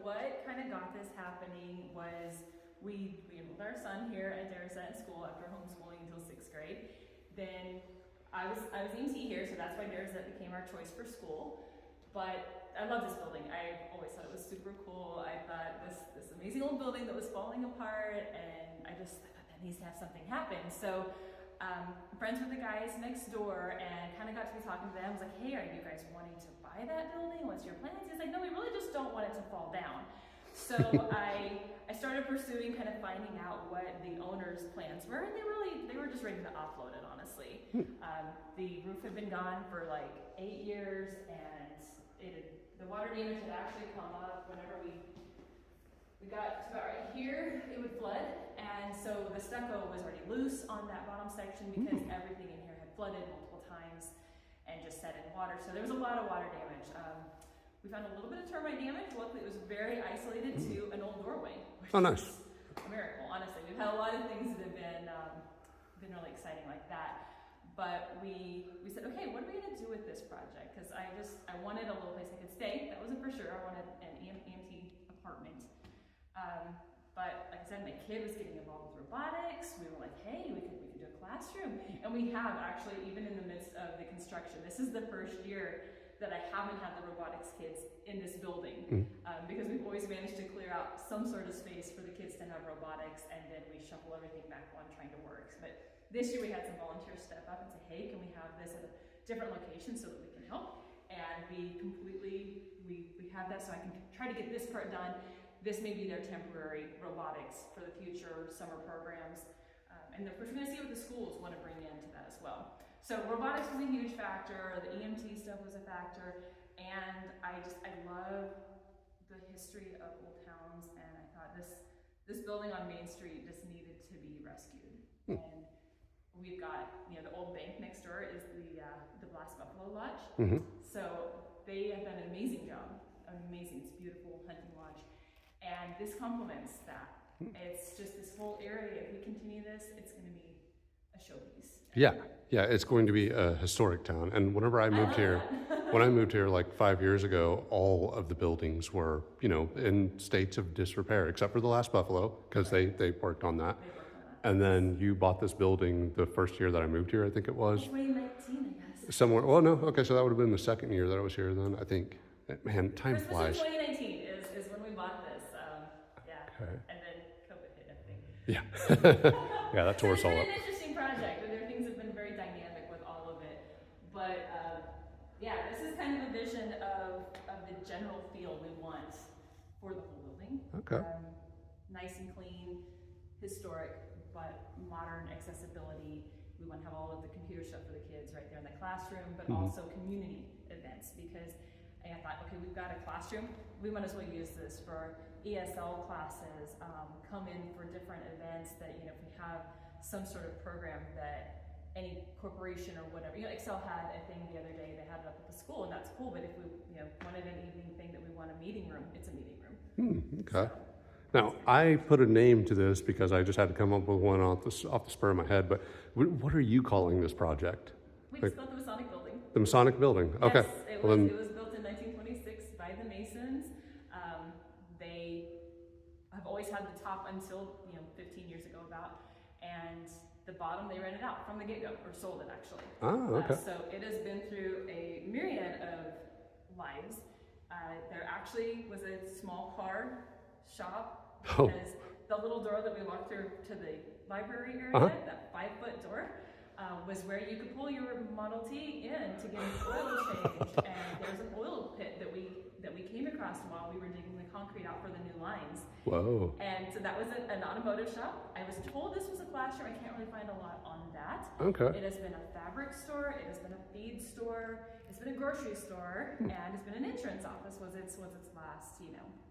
what kind of got this happening was we enrolled our son here at Darrouzett School after homeschooling until 6th grade. Then I was EMT here, so that's why Darrouzett became our choice for school. But I love this building. I always thought it was super cool. I thought this amazing old building that was falling apart, and I thought that needs to have something happen. So friends with the guys next door, and kind of got to be talking to them. I was like, hey, are you guys wanting to buy that building? What's your plans? He's like, no, we really just don't want it to fall down. So I started pursuing, kind of finding out what the owner's plans were, and they were just ready to offload it, honestly. The roof had been gone for like 8 years, and the water damage had actually come up whenever we got to about right here, it would flood, and so the stucco was already loose on that bottom section because everything in here had flooded multiple times and just set in water. So there was a lot of water damage. We found a little bit of termite damage. Luckily, it was very isolated to an old doorway. Oh, nice. A miracle, honestly. We've had a lot of things that have been really exciting like that. But we said, okay, what are we going to do with this project? Because I wanted a little place I could stay. That wasn't for sure. I wanted an EMT apartment. But like I said, my kid was getting involved with robotics. We were like, hey, we could do a classroom. And we have actually, even in the midst of the construction, this is the first year that I haven't had the robotics kids in this building, because we've always managed to clear out some sort of space for the kids to have robotics, and then we shuffle everything back on trying to work. But this year we had some volunteers step up and say, hey, can we have this at a different location so that we can help? And we have that, so I can try to get this part done. This may be their temporary robotics for the future summer programs. And of course, we're gonna see what the schools want to bring into that as well. So robotics was a huge factor, the EMT stuff was a factor, and I love the history of old towns, and I thought this building on Main Street just needed to be rescued. And we've got, the old bank next door is the Black Buffalo Lodge. So they have done an amazing job, amazing, it's a beautiful hunting lodge. And this complements that. It's just this whole area. If we continue this, it's going to be a showpiece. Yeah, it's going to be a historic town. And whenever I moved here, when I moved here like 5 years ago, all of the buildings were, in states of disrepair, except for the Last Buffalo, because they worked on that. And then you bought this building the first year that I moved here, I think it was. 2019, I guess. Somewhere. Well, no. Okay, so that would have been the second year that I was here then, I think. Man, time flies. 2019 is when we bought this. Okay. And then COVID hit everything. Yeah. Yeah, that tore us all up. It's been an interesting project. There things have been very dynamic with all of it. But this is kind of a vision of the general feel we want for the whole building. Okay. Nice and clean, historic, but modern accessibility. We want to have all of the computer stuff for the kids right there in the classroom, but also community events, because I thought, okay, we've got a classroom. We might as well use this for ESL classes, come in for different events that, if we have some sort of program that any corporation or whatever, Excel had a thing the other day, they had it up at the school, and that's cool, but if we, wanted an evening thing that we want a meeting room, it's a meeting room. Okay. So, now, I put a name to this because I just had to come up with one off the spur of my head, but what are you calling this project? We just built the Masonic building. The Masonic building, okay. Yes, it was built in 1926 by the Masons. They have always had the top until 15 years ago and the bottom they rented out from the get-go, or sold it actually. Oh, okay. So it has been through a myriad of lives. There actually was a small car shop, because the little door that we walked through to the library area, that 5-foot door, was where you could pull your Model T in to get an oil change. And there's an oil pit that we came across while we were digging the concrete out for the new lines. Whoa. And so that was an automotive shop. I was told this was a classroom. I can't really find a lot on that. Okay. It has been a fabric store. It has been a feed store. It's been a grocery store, and it's been an insurance office. Was its last,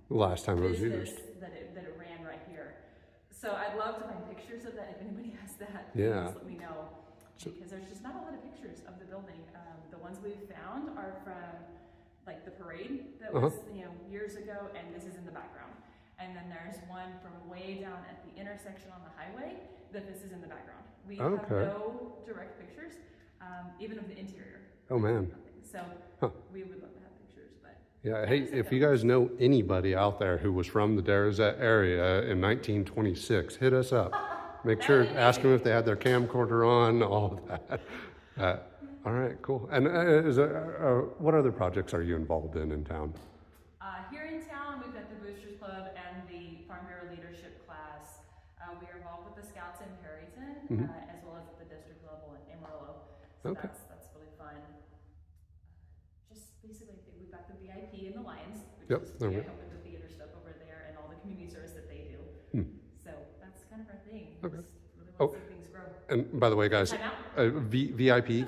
last time it was used. That it ran right here. So I'd love to find pictures of that. If anybody has that, yeah, please let me know. Because there's just not a lot of pictures of the building. The ones we've found are from like the parade that was years ago, and this is in the background. And then there's one from way down at the intersection on the highway that this is in the background. We have no direct pictures, even of the interior. Oh man. So we would love to have pictures, but Yeah, hey, if you guys know anybody out there who was from the Darrouzett area in 1926, hit us up. Make sure, ask them if they had their camcorder on, all of that. All right, cool. And what other projects are you involved in town? Here in town, we've got the Boosters Club and the Farm Bureau Leadership class. We are involved with the Scouts in Perryton, as well as at the district level in Amarillo. So Okay. that's really fun. Just basically, I think we've got the VIP and the Lions, which Yep, is there we help with the theater stuff over there and all the community service that they do. So that's kind of our thing. Okay. Just really want to see things grow. And by the way, guys, Time out? VIP,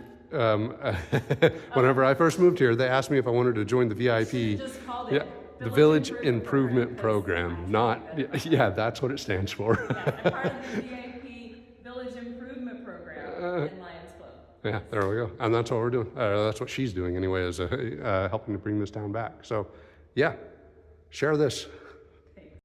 whenever I first moved here, they asked me if I wanted to join the VIP. Just called it. Yeah, the Village Improvement Program, not, yeah, that's what it stands for. Yeah, I'm part of the VIP Village Improvement Program in Lions Club. Yeah, there we go. And that's what we're doing. That's what she's doing anyway, is helping to bring this town back. So, yeah, share this.